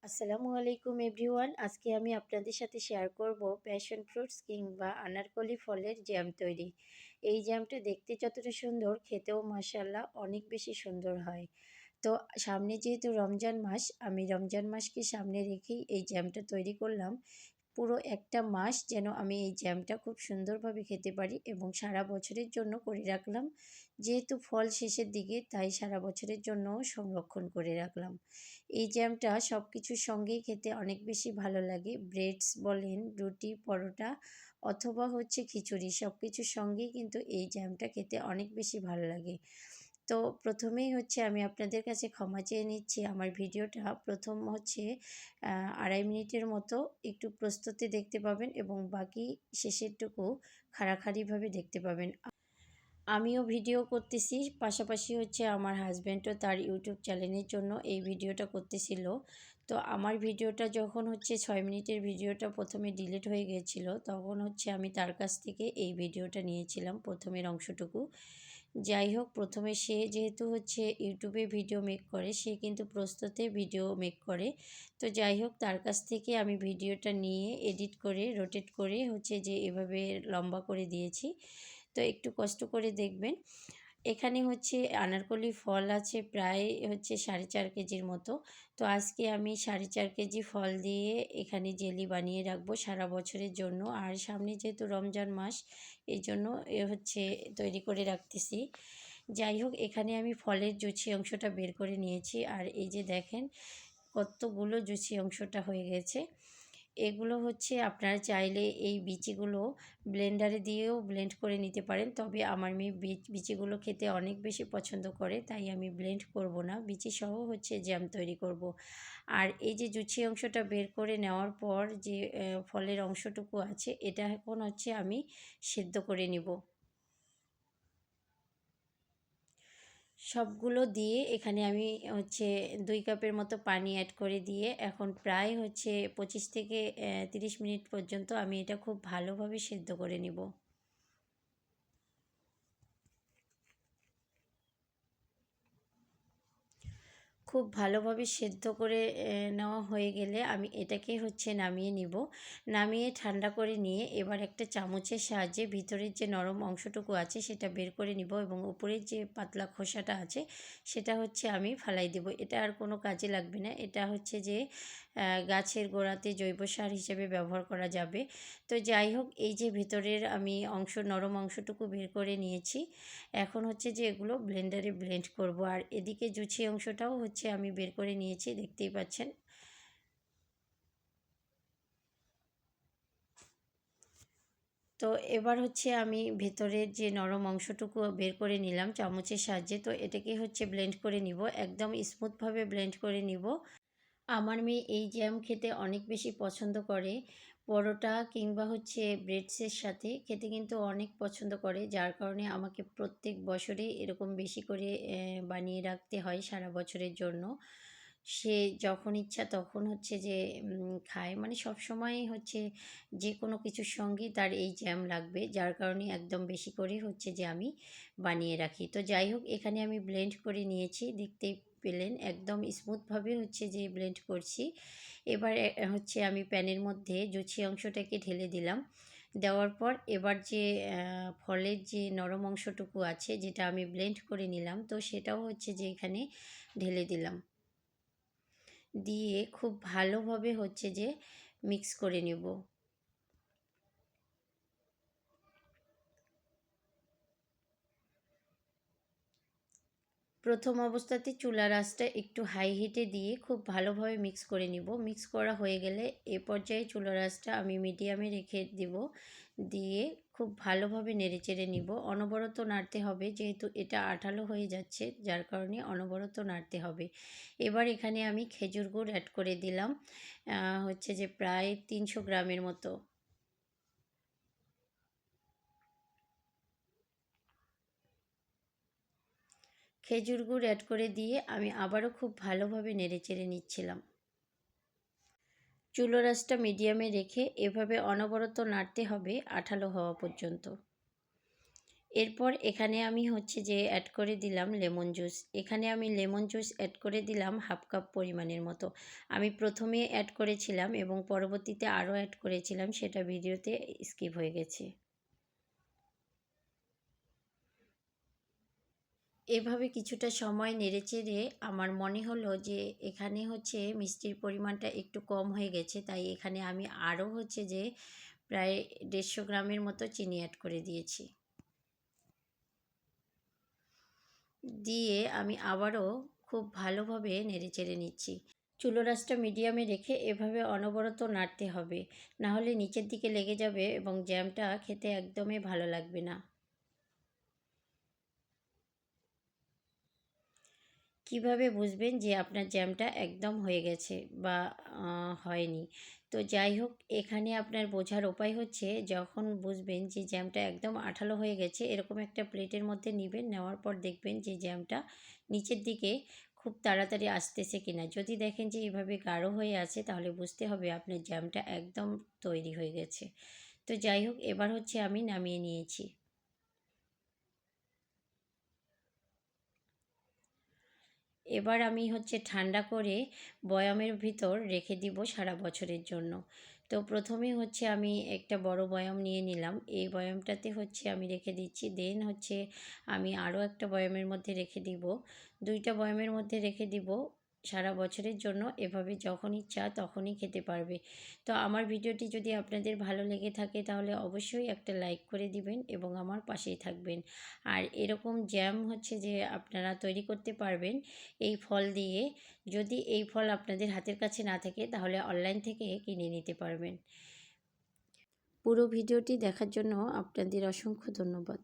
আসসালামু আলাইকুম এভরিওয়ান। আজকে আমি আপনাদের সাথে শেয়ার করব প্যাশন ফ্রুটস কিংবা আনারকলি ফলের জ্যাম তৈরি। এই জ্যামটা দেখতে যতটা সুন্দর, খেতেও মাশাআল্লাহ অনেক বেশি সুন্দর হয়। তো সামনে যেহেতু রমজান মাস, আমি রমজান মাসকে সামনে রেখেই এই জ্যামটা তৈরি করলাম। পুরো একটা মাস যেন আমি এই জ্যামটা খুব সুন্দরভাবে খেতে পারি এবং সারা বছরের জন্য করে রাখলাম। যেহেতু ফল শেষের দিকে, তাই সারা বছরের জন্য সংরক্ষণ করে রাখলাম। এই জ্যামটা সব কিছুর সঙ্গেই খেতে অনেক বেশি ভালো লাগে। ব্রেডস বলেন, রুটি, পরোটা অথবা খিচুড়ি, সব কিছুর সঙ্গেই কিন্তু এই জ্যামটা খেতে অনেক বেশি ভালো লাগে। তো প্রথমেই আমি আপনাদের কাছে ক্ষমা চেয়ে নিচ্ছি। আমার ভিডিওটা প্রথম ২.৫ মিনিটের মতো একটু প্রস্তুতি দেখতে পাবেন এবং বাকি শেষেরটুকু খাড়াখাড়িভাবে দেখতে পাবেন। আমিও ভিডিও করতেছি, পাশাপাশি আমার হাসব্যান্ডও তার ইউটিউব চ্যানেলের জন্য এই ভিডিওটা করতেছিল। তো আমার ভিডিওটা যখন ৬ মিনিটের ভিডিওটা প্রথমে ডিলিট হয়ে গিয়েছিল, তখন আমি তার কাছ থেকে এই ভিডিওটা নিয়েছিলাম, প্রথমের অংশটুকু। যাই হোক, প্রথমে সে যেহেতু ইউটিউবে ভিডিও মেক করে, সে কিন্তু প্রস্তুতে ভিডিও মেক করে। তো যাই হোক, তার কাছ থেকে আমি ভিডিওটা নিয়ে এডিট করে রোটেট করে যে এভাবে লম্বা করে দিয়েছি। তো একটু কষ্ট করে দেখবেন। এখানে আনারকলি ফল আছে প্রায় 4.5 কেজির মতো। তো আজকে আমি 4.5 কেজি ফল দিয়ে এখানে জেলি বানিয়ে রাখবো সারা বছরের জন্য। আর সামনে যেহেতু রমজান মাস, এই জন্য তৈরি করে রাখতেছি। যাই হোক, এখানে আমি ফলের জুচি অংশটা বের করে নিয়েছি। আর এই যে দেখেন, কতগুলো জুচি অংশটা হয়ে গেছে। এগুলো আপনারা চাইলে এই বিচিগুলো ব্লেন্ডারে দিয়েও ব্লেন্ড করে নিতে পারেন। তবে আমার মেয়ে বিচিগুলো খেতে অনেক বেশি পছন্দ করে, তাই আমি ব্লেন্ড করব না, বিচি সহ জ্যাম তৈরি করব। আর এই যে জুচি অংশটা বের করে নেওয়ার পর যে ফলের অংশটুকু আছে, এটা এখন আমি সেদ্ধ করে নিব। সবগুলো দিয়ে এখানে আমি 2 কাপের মতো পানি অ্যাড করে দিয়ে এখন প্রায় 25 থেকে 30 মিনিট পর্যন্ত আমি এটা খুব ভালোভাবে সেদ্ধ করে নিব। খুব ভালোভাবে সেদ্ধ করে নেওয়া হয়ে গেলে আমি এটাকে নামিয়ে নিব। নামিয়ে ঠান্ডা করে নিয়ে এবার একটা চামচের সাহায্যে ভিতরের যে নরম অংশটুকু আছে সেটা বের করে নিব এবং উপরের যে পাতলা খোসাটা আছে সেটা আমি ফালাই দেব। এটা আর কোনো কাজে লাগবে না। এটা যে গাছের গোড়াতে জৈব সার হিসেবে ব্যবহার করা যাবে। তো যাই হোক, এই যে ভিতরের আমি নরম অংশটুকু বের করে নিয়েছি। এখন যে এগুলো ব্লেন্ডারে ব্লেন্ড করব। আর এদিকে জুচি অংশটাও আমি বের করে নিয়েছি, দেখতেই পাচ্ছেন। তো এবার আমি ভেতরের যে নরম অংশটুকু বের করে নিলাম চামচের সাহায্যে। তো এটাকে ব্লেন্ড করে নিব, একদম স্মুথভাবে ব্লেন্ড করে নিব। আমার মেয়ে এই জ্যাম খেতে অনেক বেশি পছন্দ করে। পরোটা কিংবা ব্রেডসের সাথে খেতে কিন্তু অনেক পছন্দ করে, যার কারণে আমাকে প্রত্যেক বছরেই এরকম বেশি করে বানিয়ে রাখতে হয় সারা বছরের জন্য। সে যখন ইচ্ছা তখন যে খায়, মানে সবসময়ই যে কোনো কিছুর সঙ্গেই তার এই জ্যাম লাগবে, যার কারণে একদম বেশি করে যে আমি বানিয়ে রাখি। তো যাই হোক, এখানে আমি ব্লেন্ড করে নিয়েছি, দেখতেই পেলেন একদম স্মুথভাবে যে ব্লেন্ড করছি। এবার আমি প্যানের মধ্যে জুচি অংশটাকে ঢেলে দিলাম। দেওয়ার পর এবার যে ফলের যে নরম অংশটুকু আছে যেটা আমি ব্লেন্ড করে নিলাম, তো সেটাও যে এখানে ঢেলে দিলাম। দিয়ে খুব ভালোভাবে যে মিক্স করে নেব। প্রথম অবস্থাতে চুলার আঁচটা একটু হাই হিটে দিয়ে খুব ভালোভাবে মিক্স করে নিব। মিক্স করা হয়ে গেলে এ পর্যায়ে চুলার আঁচটা আমি মিডিয়ামে রেখে দিব। দিয়ে খুব ভালোভাবে নেড়েচেড়ে নিব। অনবরত নাড়তে হবে, যেহেতু এটা আঠালো হয়ে যাচ্ছে, যার কারণে অনবরত নাড়তে হবে। এবার এখানে আমি খেজুর গুড় অ্যাড করে দিলাম, যে প্রায় 300 গ্রামের মতো। খেজুর গুড় অ্যাড করে দিয়ে আমি আবারও খুব ভালোভাবে নেড়েচেড়ে নিচ্ছিলাম। চুলার আঁচটা মিডিয়ামে রেখে এভাবে অনবরত নাড়তে হবে আঠালো হওয়া পর্যন্ত। এরপর এখানে আমি হচ্ছে যে অ্যাড করে দিলাম লেমন জুস। এখানে আমি লেমন জুস অ্যাড করে দিলাম 1/2 কাপ পরিমাণের মতো। আমি প্রথমে অ্যাড করেছিলাম এবং পরবর্তীতে আরও অ্যাড করেছিলাম, সেটা ভিডিওতে স্কিপ হয়ে গেছে। এভাবে কিছুটা সময় নেড়েচেড়ে আমার মনে হলো যে এখানে হচ্ছে মিষ্টির পরিমাণটা একটু কম হয়ে গেছে, তাই এখানে আমি আরও হচ্ছে যে প্রায় 150 গ্রামের মতো চিনি অ্যাড করে দিয়েছি। দিয়ে আমি আবারও খুব ভালোভাবে নেড়েচেড়ে নিচ্ছি। চুলোর আঁচটা মিডিয়ামে রেখে এভাবে অনবরত নাড়তে হবে, না হলে নিচের দিকে লেগে যাবে এবং জ্যামটা খেতে একদমই ভালো লাগবে না। কিভাবে বুঝবেন যে আপনার জ্যামটা একদম হয়ে গেছে বা হয়নি? তো যাই হোক, এখানে আপনার বোঝার উপায় হচ্ছে, যখন বুঝবেন যে জ্যামটা একদম আঠালো হয়ে গেছে, এরকম একটা প্লেটের মধ্যে নিবেন। নেওয়ার পর দেখবেন যে জ্যামটা নিচের দিকে খুব তাড়াতাড়ি আসতেছে কিনা। যদি দেখেন যে এভাবে গাঢ় হয়ে আছে, তাহলে বুঝতে হবে আপনার জ্যামটা একদম তৈরি হয়ে গেছে। তো যাই হোক, এবার হচ্ছে আমি নামিয়ে নিয়েছি। এবার আমি হচ্ছে ঠান্ডা করে বয়ামের ভিতর রেখে দিব সারা বছরের জন্য। তো প্রথমে হচ্ছে আমি একটা বড় বয়াম নিয়ে নিলাম। এই বয়ামটাতে হচ্ছে আমি রেখে দিচ্ছি। দেন হচ্ছে আমি আরও একটা বয়ামের মধ্যে রেখে দিব। ২টা বয়ামের মধ্যে রেখে দিব সারা বছরের জন্য। এভাবে যখন ইচ্ছা তখনই খেতে পারবে। তো আমার ভিডিওটি যদি আপনাদের ভালো লেগে থাকে, তাহলে অবশ্যই একটা লাইক করে দিবেন এবং আমার পাশেই থাকবেন। আর এরকম জ্যাম হচ্ছে যে আপনারা তৈরি করতে পারবেন এই ফল দিয়ে। যদি এই ফল আপনাদের হাতের কাছে না থাকে, তাহলে অনলাইন থেকে কিনে নিতে পারবেন। পুরো ভিডিওটি দেখার জন্য আপনাদের অসংখ্য ধন্যবাদ।